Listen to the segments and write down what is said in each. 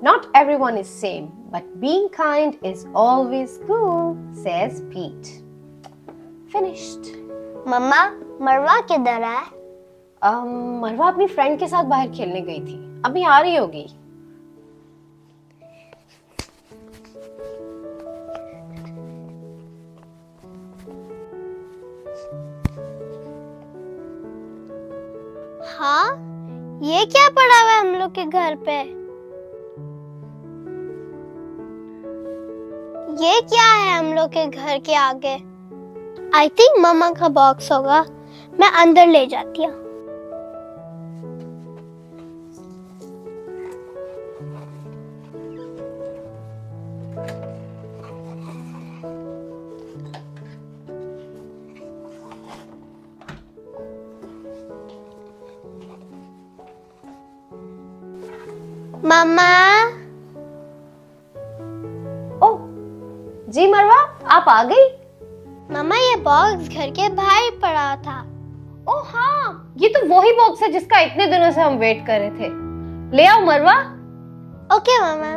Not everyone is same, but being kind is always cool, says Pete. Finished. मम्मा, मरवा किधर है? मरवा अपनी फ्रेंड के साथ बाहर खेलने गई थी, अभी आ रही होगी। हाँ, ये क्या पड़ा हुआ है हम लोग के घर पे? ये क्या है हम लोग के घर के आगे? आई थिंक मम्मा का बॉक्स होगा, मैं अंदर ले जाती हूँ। मम्मा। ओह, जी मरवा, आप आ गई? मम्मा, ये बॉक्स घर के बाहर पड़ा था। ओह हाँ, ये तो वही बॉक्स है जिसका इतने दिनों से हम वेट कर रहे थे। ले आओ मरवा। ओके मम्मा।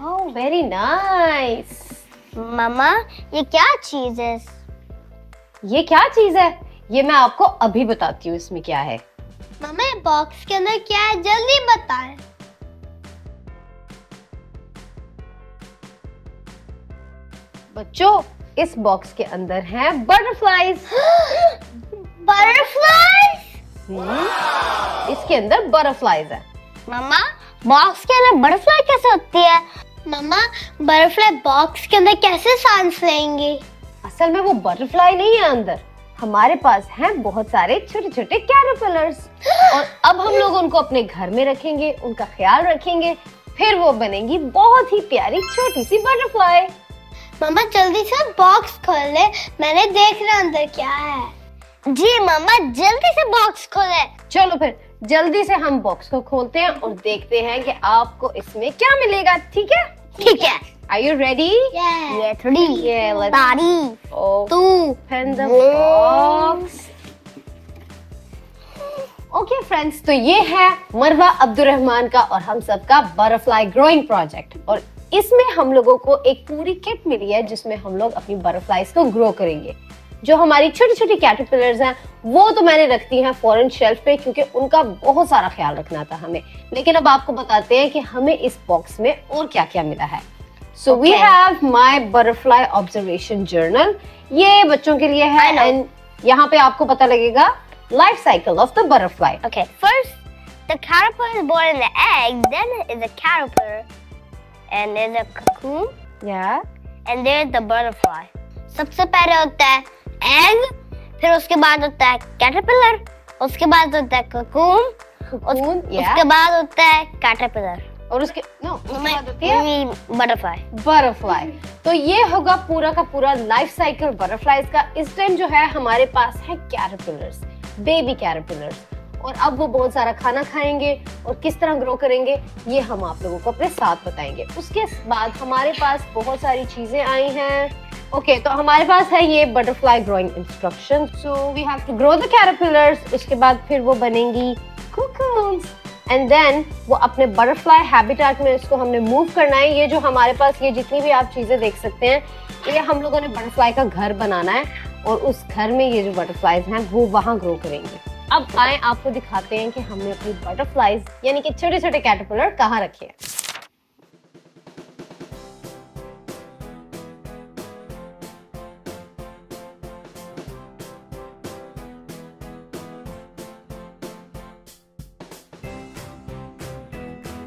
Oh very nice. मम्मा, ये क्या चीज है? ये क्या चीज है? ये मैं आपको अभी बताती हूँ इसमें क्या है। मम्मा, ये बॉक्स के अंदर क्या है, जल्दी बताएं। बच्चों, इस बॉक्स के अंदर हैं बटरफ्लाईज। बटरफ्लाईज? इसके अंदर बटरफ्लाईज है। मम्मा, बॉक्स के अंदर बटरफ्लाई कैसे होती है? मम्मा, बटरफ्लाई बॉक्स के अंदर कैसे सांस लेंगी? असल में वो बटरफ्लाई नहीं है अंदर, हमारे पास हैं बहुत सारे छोटे छोटे कैटरपिलर्स, और अब हम लोग उनको अपने घर में रखेंगे, उनका ख्याल रखेंगे, फिर वो बनेंगी बहुत ही प्यारी छोटी सी बटरफ्लाई। मम्मा, जल्दी से बॉक्स खोल ले, मैंने देखना अंदर क्या है। जी मम्मा, जल्दी से बॉक्स खोले। चलो फिर जल्दी से हम बॉक्स को खोलते हैं और देखते हैं कि आपको इसमें क्या मिलेगा। ठीक है? ठीक है। Are you ready? Yeah, ready. Yeah, let's Three, open the box. Okay friends, तो ये है मरवा अब्दुर्रहमान का और हम सबका बटरफ्लाई ग्रोइंग प्रोजेक्ट, और इसमें हम लोगों को एक पूरी किट मिली है जिसमें हम लोग अपनी बटरफ्लाईज को ग्रो करेंगे। जो हमारी छोटी छोटी कैटरपिलर्स हैं वो तो मैंने रखती हैं फॉरेन शेल्फ पे, क्योंकि उनका बहुत सारा ख्याल रखना था हमें। लेकिन अब आपको बताते हैं कि हमें इस बॉक्स में और क्या क्या मिला है। So we have my butterfly observation journal. ये बच्चों के लिए है, and यहाँ पे आपको पता लगेगा life cycle of the butterfly. Okay, first the caterpillar is born in the egg, then is a caterpillar, and there's a cocoon. Yeah. And there's the butterfly. सबसे पहले होता है egg, फिर उसके बाद होता है caterpillar, उसके बाद होता है cocoon, उसके बाद होता है caterpillar, और उसके बाद होती है बटरफ्लाई। तो ये होगा पूरा का पूरा लाइफ साइकिल बटरफ्लाईज का। इस टाइम जो है हमारे पास है कैटरपिलर्स, बेबी कैटरपिलर्स, और अब वो बहुत सारा खाना खाएंगे और किस तरह ग्रो करेंगे ये हम आप लोगों को अपने साथ बताएंगे। उसके बाद हमारे पास बहुत सारी चीजें आई हैं। ओके, तो हमारे पास है ये butterfly growing instruction. So we have to grow the caterpillars, उसके बाद फिर वो बनेंगी cocoons, एंड देन वो अपने बटरफ्लाई हैबिटेट में इसको हमने मूव करना है। ये जो हमारे पास ये जितनी भी आप चीजें देख सकते हैं, ये हम लोगों ने बटरफ्लाई का घर बनाना है, और उस घर में ये जो बटरफ्लाईज हैं वो वहां ग्रो करेंगे। अब आए आपको दिखाते हैं कि हमने अपनी बटरफ्लाईज यानी कि छोटे छोटे कैटरपिलर कहाँ रखे हैं।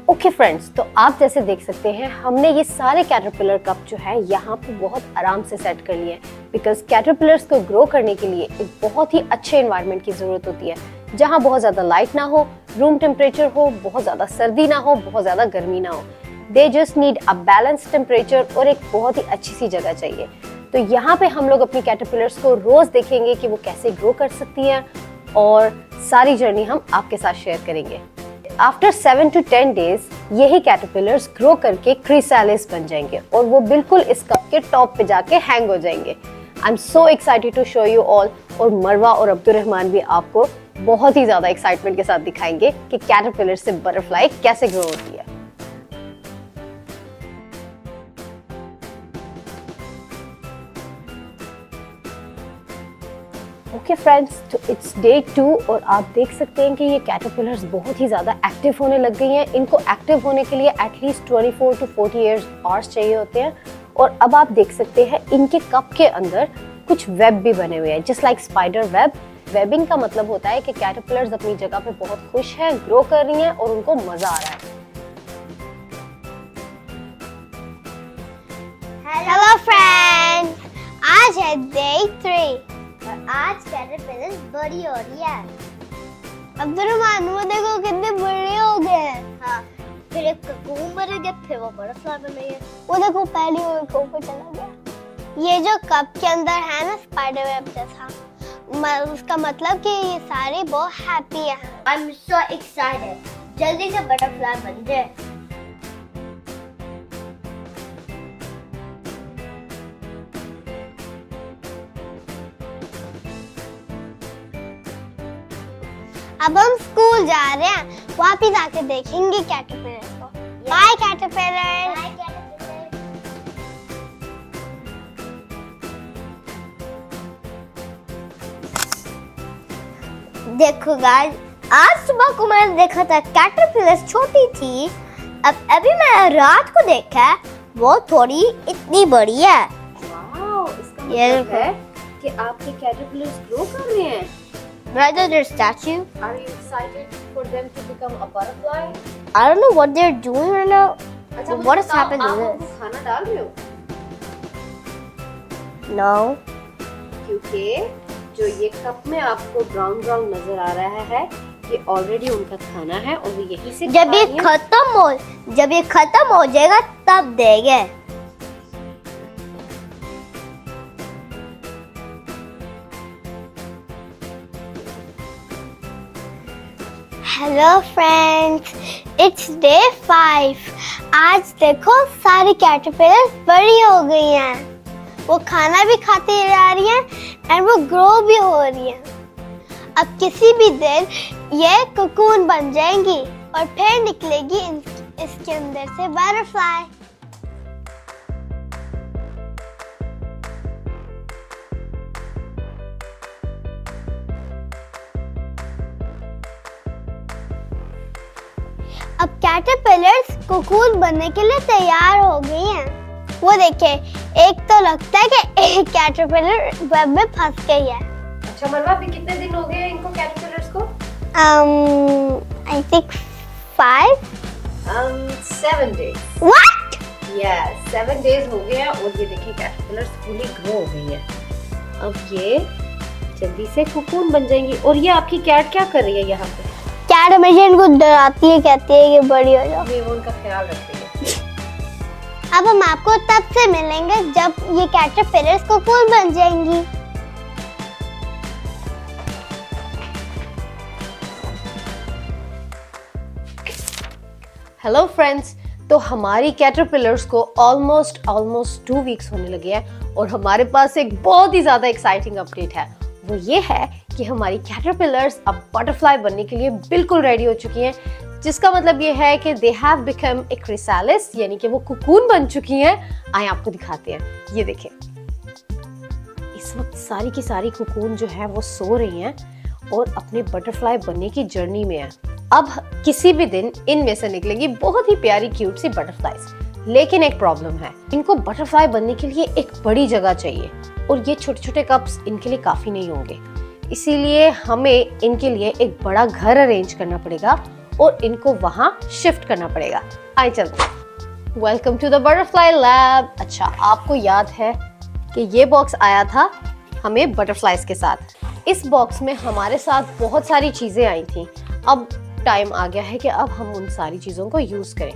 ओके फ्रेंड्स, तो आप जैसे देख सकते हैं हमने ये सारे कैटरपिलर कप जो है यहाँ पे बहुत आराम से सेट कर लिए हैं, बिकॉज कैटरपिलर्स को ग्रो करने के लिए एक बहुत ही अच्छे एनवायरनमेंट की जरूरत होती है, जहाँ बहुत ज्यादा लाइट ना हो, रूम टेम्परेचर हो, बहुत ज्यादा सर्दी ना हो, बहुत ज्यादा गर्मी ना हो। They just need a balance temperature और एक बहुत ही अच्छी सी जगह चाहिए। तो यहाँ पे हम लोग अपनी कैटरपिलर्स को रोज देखेंगे कि वो कैसे ग्रो कर सकती हैं, और सारी जर्नी हम आपके साथ शेयर करेंगे। आफ्टर 7 to 10 डेज यही कैटरपिलर्स ग्रो करके क्रिसालिस बन जाएंगे और वो बिल्कुल इस कप के टॉप पे जाके हैंग हो जाएंगे। I am so excited to show you all, और मरवा और अब्दुर्रहमान भी आपको बहुत ही ज्यादा एक्साइटमेंट के साथ दिखाएंगे कि कैटरपिलर से बटरफ्लाई कैसे ग्रो होती है। ओके फ्रेंड्स, तो इट्स डे 2 और आप देख सकते हैं कि ये कैटरपिलर्स बहुत ही ज़्यादा एक्टिव होने लग गई हैं। इनको एक्टिव होने के लिए एटलीस्ट 24 to 40 आवर्स चाहिए होते हैं। और अब आप देख सकते हैं इनके कप के अंदर कुछ वेब भी बने हुए हैं, just like spider web. Webbing का मतलब होता है कि कैटरपिलर्स अपनी जगह पे बहुत खुश हैं, ग्रो कर रही हैं और उनको मजा आ रहा है। हेलो फ्रेंड्स, आज है डे 3 और आज कैटरपिलर बड़ी हो रही है। अब तो मानो देखो कितने बड़े हो गए। हाँ, फिर एक ककून बन गया, फिर वो बटरफ्लाई बन गई। वो देखो पहले वो एक ऊपर चला गया। ये जो कप के अंदर है ना स्पाइडर वेब जैसा, उसका मतलब कि ये सारे बहुत हैप्पी हैं। आई एम सो एक्साइटेड, जल्दी से बटरफ्लाई बन जाए। अब हम स्कूल जा रहे हैं, वापिस आके देखेंगे कैटरपिलर को। Bye caterpillar. देखो गाइस, आज सुबह को मैंने देखा था कैटरपिलर छोटी थी, अब अभी मैंने रात को देखा वो थोड़ी इतनी बड़ी है। वाओ, इसका मतलब है कि आपके कैटरपिलर्स ग्रो कर रहे हैं। Rather their statue. Are you excited for them to become a butterfly? I don't know what they're doing right now. अच्छा, what has happened to आप this? खाना डाल रहे हो? No. क्योंकि जो ये कप में आपको ब्राउन ब्राउन नजर आ रहा है, ये ऑलरेडी उनका खाना है और वो यहीं से जब ये खत्म हो जाएगा तब देंगे। Hello friends, it's day 5। आज देखो सारी कैटरपिलर्स बड़ी हो गई हैं, वो खाना भी खाती जा रही हैं एंड वो ग्रो भी हो रही हैं। अब किसी भी दिन ये कोकून बन जाएंगी और फिर निकलेगी इसके अंदर से बटरफ्लाई। अब कैटरपिलर्स कोकून बनने के लिए तैयार हो गई हैं। वो देखिए, एक तो लगता है कि एक कैटरपिलर वेब में फंस गई है। अच्छा मरवा, अभी कितने दिन हो गए इनको कैटरपिलर्स को? I think 5. 7 days. What? Yes, 7 days हो गए हैं और ये देखिए कैटरपिलर्स फुली ग्रो हो गई है। अब ये जल्दी से कोकून बन जाएंगी। और ये आपकी कैट क्या कर रही है यहाँ पे? कैट हमेशा इनको डराती है, कहती है कि बड़ी हो जाओ। ये वो उनका ख्याल रखती है। अब हम आपको तब से मिलेंगे जब ये कैटरपिलर्स कोकून बन जाएंगी। हेलो फ्रेंड्स, तो हमारी कैटरपिलर्स को ऑलमोस्ट 2 वीक्स होने लगे हैं और हमारे पास एक बहुत ही ज्यादा एक्साइटिंग अपडेट है। वो ये है कि हमारी कैटरपिलर्स अब बटरफ्लाई बनने के लिए बिल्कुल रेडी हो चुकी हैं, जिसका मतलब ये है कि they have become a chrysalis, यानी कि वो कोकून बन चुकी हैं। आइए आपको दिखाते हैं। ये देखें, इस वक्त सारी की सारी कोकून जो है वो सो रही हैं और अपने बटरफ्लाई बनने की जर्नी में है। अब किसी भी दिन इनमें से निकलेगी बहुत ही प्यारी क्यूट सी बटरफ्लाईज। लेकिन एक प्रॉब्लम है, इनको बटरफ्लाई बनने के लिए एक बड़ी जगह चाहिए और ये छोटे छोटे कप्स इनके लिए काफी नहीं होंगे। इसीलिए हमें इनके लिए एक बड़ा घर अरेंज करना पड़ेगा और इनको वहां शिफ्ट करना पड़ेगा। आइए चलते। Welcome to the butterfly lab. अच्छा, आपको याद है कि ये बॉक्स आया था हमें बटरफ्लाईज के साथ। इस बॉक्स में हमारे साथ बहुत सारी चीजें आई थी। अब टाइम आ गया है कि अब हम उन सारी चीजों को यूज करें।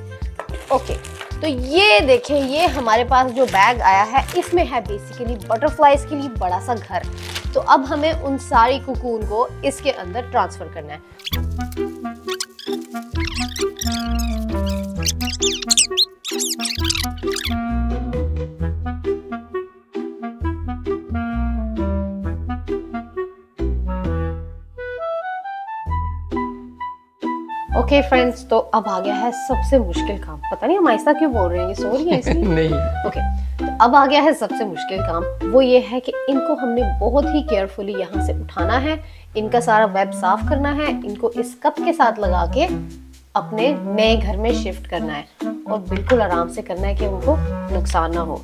ओके, तो ये देखें, ये हमारे पास जो बैग आया है इसमें है बेसिकली बटरफ्लाईज के लिए बड़ा सा घर। तो अब हमें उन सारी कोकून को इसके अंदर ट्रांसफर करना है। ओके फ्रेंड्स, तो अब आ गया है सबसे मुश्किल काम। पता नहीं हम आहिस्ता क्यों बोल रहे हैं, ये सो रही है इसलिए? नहीं। ओके, तो अब आ गया है सबसे मुश्किल काम। वो ये है कि इनको हमने बहुत ही केयरफुली यहाँ से उठाना है, इनका सारा वेब साफ करना है, इनको इस कप के साथ लगा के अपने नए घर में शिफ्ट करना है और बिल्कुल आराम से करना है कि उनको नुकसान ना हो।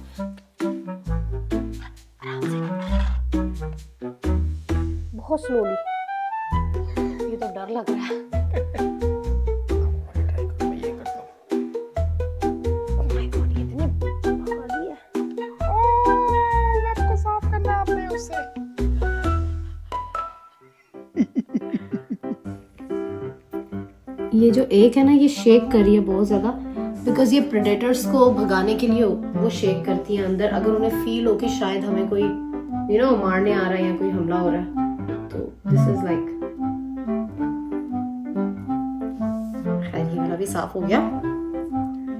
बहुत स्लोली, ये तो डर लग रहा है। ये जो एक है ना, ये शेक कर रही है बहुत ज्यादा, बिकॉज ये प्रेडेटर्स को भगाने के लिए वो शेक करती है अंदर। अगर उन्हें फील हो कि शायद हमें कोई मारने आ रहा है या कोई हमला हो रहा है, तो दिस इज लाइक। खैर ये वाला भी साफ हो गया,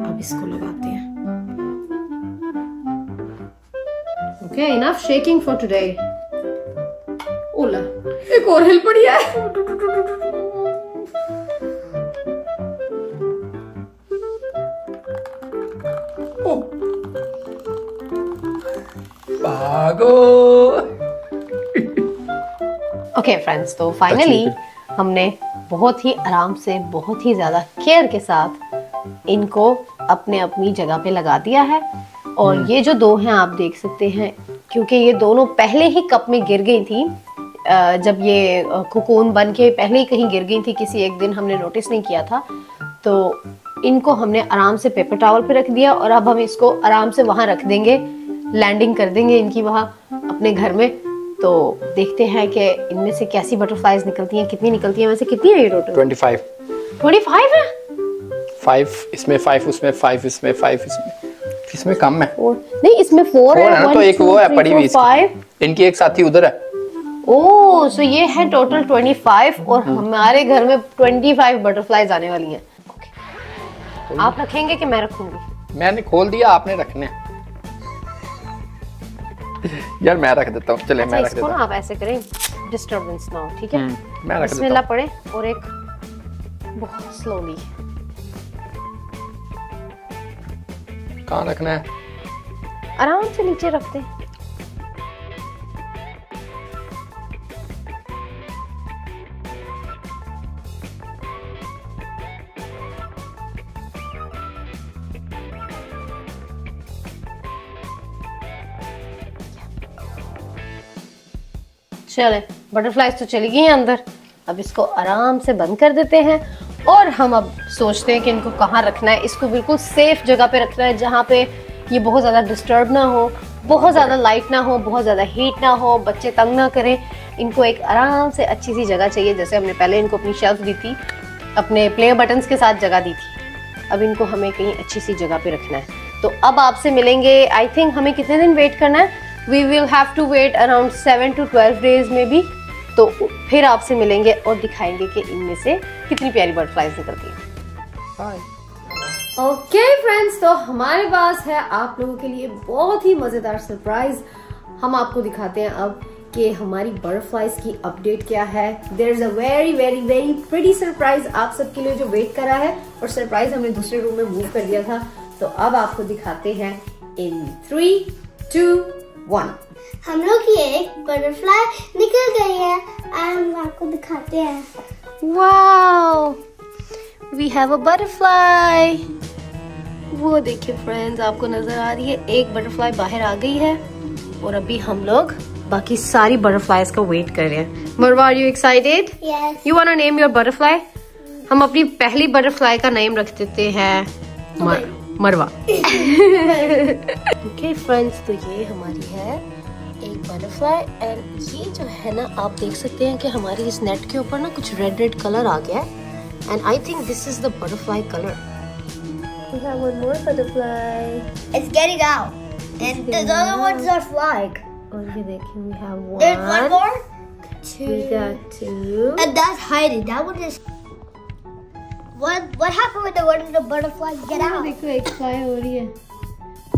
अब इसको लगाते हैं। Okay, enough shaking for today. ओला, एक और हिल पड़ी है। ओके फ्रेंड्स, तो फाइनली हमने बहुत ही आराम से, बहुत ही ज्यादा केयर के साथ इनको अपने अपनी जगह पे लगा दिया है। और ये जो दो हैं आप देख सकते हैं, क्योंकि ये दोनों पहले ही कप में गिर गई थी, जब ये कोकून बन के पहले ही कहीं गिर गई थी, किसी एक दिन हमने नोटिस नहीं किया था, तो इनको हमने आराम से पेपर टॉवल पे रख दिया और अब हम इसको आराम से वहां रख देंगे, लैंडिंग कर देंगे इनकी वहां अपने घर में। तो देखते हैं कि इनमें से कैसी बटरफ्लाईज निकलती हैं, कितनी निकलती हैं। वैसे कितनी है ये टोटल? 25 है। 5 इसमें, 5 उसमें, 5 इसमें, 5 इसमें कम है। नहीं, इसमें 4 है ना, तो एक वो है पड़ी हुई, इनकी एक साथी उधर है। ओह, सो ये है टोटल 25 और हमारे घर में 25 बटरफ्लाईज आने वाली हैं। आप रखेंगे कि मैं रखूंगी? मैंने खोल दिया, आपने रखने। यार मैं रख देता हूँ, चले मैं रख देता हूँ। आप ऐसे करें, डिस्टर्बेंस ना हो, ठीक है? मैं रख देता हूँ। बिस्मिल्लाह पढ़े और एक बहुत स्लोली। कहाँ रखना है? आराम से नीचे रखते हैं। चले, बटरफ्लाईज तो चली गई हैं अंदर, अब इसको आराम से बंद कर देते हैं और हम अब सोचते हैं कि इनको कहाँ रखना है। इसको बिल्कुल सेफ जगह पे रखना है, जहाँ पे ये बहुत ज़्यादा डिस्टर्ब ना हो, बहुत ज़्यादा लाइट ना हो, बहुत ज़्यादा हीट ना हो, बच्चे तंग ना करें। इनको एक आराम से अच्छी सी जगह चाहिए, जैसे हमने पहले इनको अपनी शेल्फ दी थी, अपने प्ले बटन्स के साथ जगह दी थी। अब इनको हमें कहीं अच्छी सी जगह पे रखना है। तो अब आपसे मिलेंगे, आई थिंक हमें कितने दिन वेट करना है? We will have to wait around 7 to 12 days में भी। तो फिर आपसे मिलेंगे और दिखाएंगे कि इनमें से कितनी प्यारी बटरफ्लाईज निकलती हैं। ओके फ्रेंड्स, तो हमारे पास है आप लोगों के लिए बहुत ही मजेदार सरप्राइज। हम आपको दिखाते हैं अब कि हमारी बटरफ्लाईज की अपडेट क्या है। There is a very very very pretty surprise आप सबके लिए जो वेट कर रहा है, और सरप्राइज हमने दूसरे रूम में मूव कर दिया था। तो अब आपको दिखाते हैं इन 3, 2, 1। हम लोग की एक बटरफ्लाई निकल गई है, हम आपको दिखाते हैं। Wow, we have a butterfly. वो देखिए फ्रेंड्स, आपको नजर आ रही है, एक बटरफ्लाई बाहर आ गई है और अभी हम लोग बाकी सारी बटरफ्लाईज का वेट कर रहे हैं। Marwa, are you excited? Yes. You want to name your butterfly? हम अपनी पहली बटरफ्लाई का नेम रख देते हैं मरवा। ओके फ्रेंड्स, तो ये हमारी है एक बटरफ्लाई, एंड ये जो है ना, आप देख सकते हैं कि हमारी इस नेट के ऊपर ना कुछ रेड रेड कलर आ गया है, and I think this is the butterfly colour. We have one more butterfly. It's getting out, and the other ones are flying. और ये देखिए, we have one. There's one more. Two. We got 2. And that's hiding. That one is. What happened with the butterflies get out? देखो, एक fly हो रही है,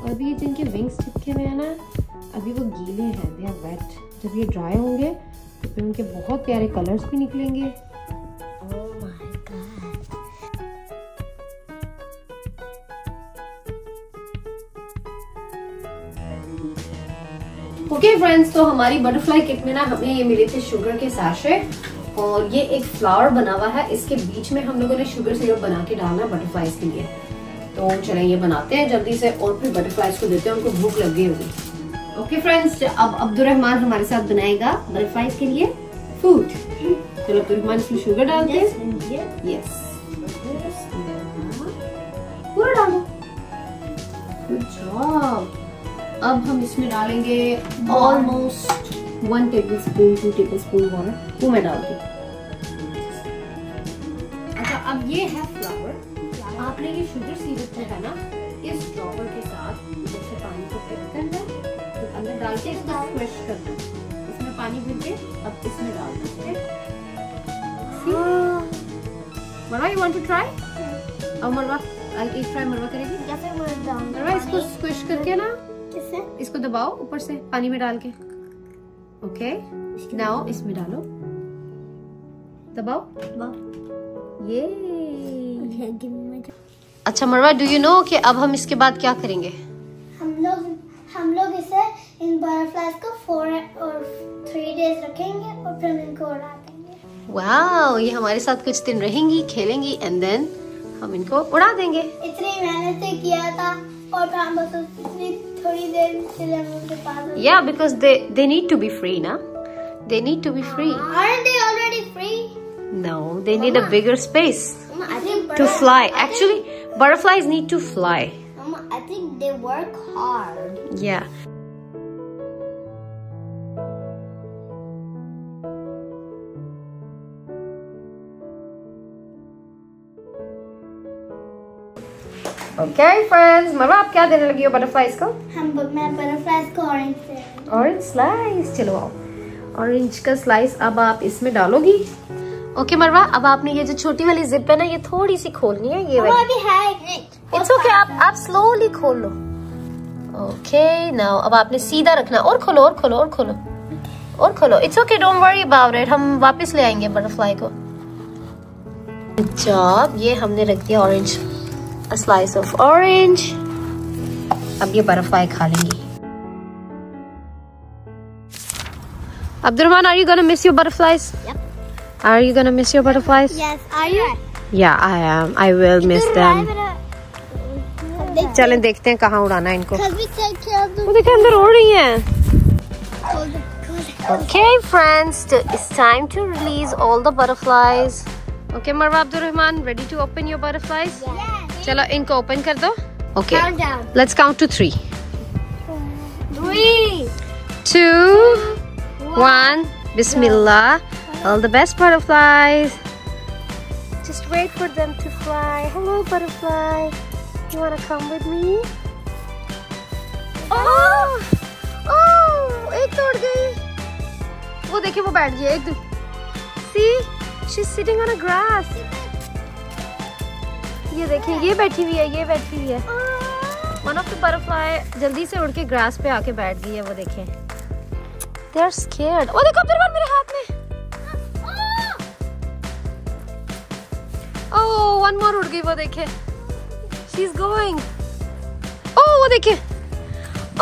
और अभी जिनके विंग्स चिपके हुए हैं ना, अभी वो गीले हैं, they are wet. जब ये ड्राई होंगे तो फिर उनके बहुत प्यारे कलर्स भी निकलेंगे। Oh my god. Okay friends, तो हमारी बटरफ्लाई किट में ना हमें ये मिले थे शुगर के सैशे और ये एक फ्लावर बना हुआ है। इसके बीच में हम लोगों ने शुगर सिरप बना के डालना है बटरफ्लाईज के लिए। तो चलें ये बनाते हैं जल्दी से और फिर बटरफ्लाईज को देते हैं, उनको भूख लग गई होगी। ओके फ्रेंड्स, अब अब्दुर्रहमान हमारे साथ बनाएगा बटरफ्लाईज के लिए फूड। चलो अब्दुर्रहमान इसमें शुगर डालते हैं। यस, पूरा डालो। Good job. अब हम इसमें डालेंगे ऑलमोस्ट 1 टेबलस्पून 2 टेबलस्पून वाटर। वो मैं डालती हूँ। अच्छा, अब ये है फ्लावर। आपने ये शुगर सिरप जो है ना इस ड्रॉपर के साथ जैसे पानी को फिट करना, तो अंदर डाल के इसको स्क्विश करना। इसमें पानी भर के अब इसमें डालना है। मरवा, you want to try? अब मरवा, एक ट्राई मरवा करेगी। मरवा इसको स्क्विश करके ना इसको दबाओ ऊपर से पानी में डाल के। ओके, नाउ इसमें डालो, दबाओ। ये अच्छा मरवा, डू यू नो कि अब हम इसके बाद क्या करेंगे? हम लोग इसे इन बटरफ्लाईज को 4 और 3 डेज रखेंगे और फिर इनको उड़ा देंगे। वाओ, ये हमारे साथ कुछ दिन रहेंगी, खेलेंगी एंड देन हम इनको उड़ा देंगे। इतनी मेहनत से किया था और हम बस थोड़ी देर के लिए उनके पास। Yeah, because they need to be free, na? They need to be free. Aren't they already free? No, they need a bigger space Mama, I think to fly. Actually, butterflies need to fly. Mama, I think they work hard. Yeah. Okay, friends. मरवा, आप क्या देने लगी हो butterflies को? मैं butterflies को orange से। Orange slice. चलो आओ, ऑरेंज का स्लाइस अब आप इसमें डालोगी। ओके मरवा, अब आपने ये जो छोटी वाली जिप है ना, ये थोड़ी सी खोलनी है। ये वाली इट्स ओके, आप स्लोली खोल लो। ओके, नाउ अब आपने सीधा रखना। और खोलो और खोलो और खोलो और खोलो। It's okay, don't worry about it, हम वापस ले आएंगे बटरफ्लाई को। Good job. ये हमने रख दिया orange, a slice of orange। अब ये बटरफ्लाई खा लेंगी। Abdurrahman, are you gonna miss your butterflies? Yep. Are you gonna miss your butterflies? Yes, are you? Yeah, I am. I will miss them. चलें देखते हैं कहाँ उड़ाना है इनको। वो देखिए अंदर उड़ रही हैं। Okay, friends, it's time to release all the butterflies. Okay, Marwa, Abdurrahman, ready to open your butterflies? Yes. चलो इनको ओपन कर दो। Okay, Countdown. Let's count to 3 3 2 1 Bismillah. All the best butterflies. Just wait for them to fly. Hello butterfly, you wanna come with me? Oh, एक तोड़ गई। वो देखिए वो बैठ गई एक दो। See, she's sitting on a grass. ये देखिए ये बैठी हुई है, ये बैठी हुई है। One of the butterfly जल्दी से उड़ के ग्रास पे आके बैठ गई है। वो देखें, they are scared. वो देखो अब्दुर्रहमान मेरे हाथ में। Oh, one more उड़ गई। वो देखे, she's going. Oh, वो देखे,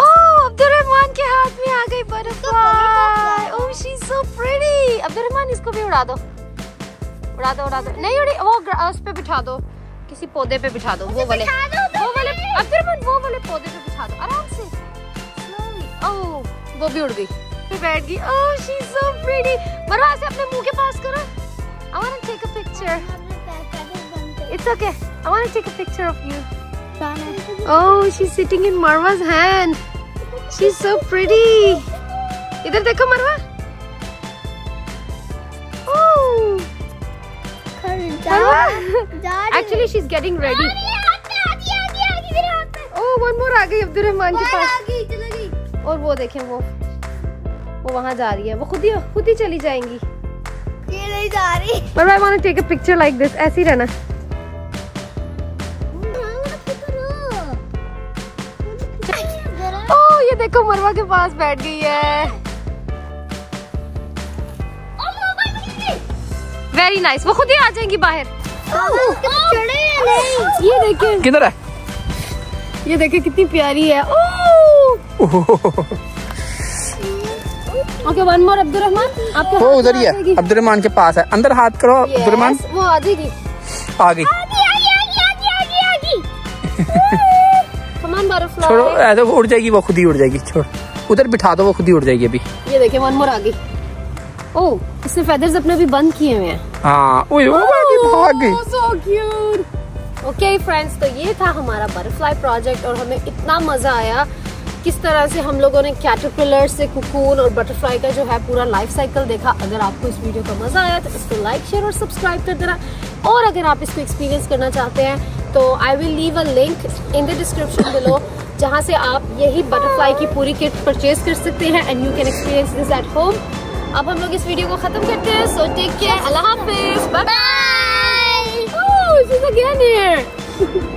oh अब्दुर्रहमान के हाथ में आ गई butterfly. Oh, she's so pretty. Abdurrahman इसको भी उड़ा दो, उड़ा दो, उड़ा दो। नहीं उड़ी, वो उस पे बिठा दो, किसी पौधे पे बिठा दो। वो वाले अब्दुर्रहमान वो वाले पौधे पे बिठा दो आराम से। ओह, वो भी उड़ गई, फिर बैठ गई। ओह, शी इज सो प्रीटी। मरवा से अपने मुंह के पास करो। I want to take a picture. It's okay. I want to take a picture of you. Oh, she's sitting in Marwa's hand. She's so pretty. इधर देखो मरवा। Actually, she's getting ready. Oh, one more आ गई Abdurrahman के पास। और वो देखें, वो वहाँ जा रही है। वो खुद ही चली जाएंगी। ये नहीं जा रही। But I want to take a picture like this. ऐसे ही रहना। Oh, ये देखो मरवा के पास बैठ गई है। Very nice. वो खुद ही आ जाएंगी बाहर। ये देखें किधर है? ये देखें कितनी प्यारी है। ओके वन मोर अब्दुर्रहमान, आपके वो उधर ही है, अब्दुर्रहमान के पास है, अंदर हाथ करो अब्दुर्रहमान। वो आ जाएगी, आ गई। कमान बटरफ्लाई। छोड़ो ऐसे उड़ जाएगी, वो खुद ही उड़ जाएगी, छोड़ उधर बिठा दो, वो खुद ही उड़ जाएगी अभी। ये देखिए वन मोर आ गई। ओह इसने फेदर्स अपने भी बंद किए हुए हैं। हाँ भाग गई। So cute. ओके फ्रेंड्स, तो ये था हमारा बटरफ्लाई प्रोजेक्ट और हमें इतना मजा आया किस तरह से हम लोगों ने कैटरपिलर से कोकून और बटरफ्लाई का जो है पूरा लाइफ साइकिल देखा। अगर आपको इस वीडियो का मजा आया तो इसको लाइक शेयर और सब्सक्राइब कर देना, और अगर आप इसको एक्सपीरियंस करना चाहते हैं तो I will leave a link in the description below, जहां से आप यही बटरफ्लाई की पूरी किट परचेज कर सकते हैं and you can experience this at home. अब हम लोग इस वीडियो को खत्म करते हैं, सो टेक केयर, अल्लाह हाफिज, bye bye. Oh, she is again here.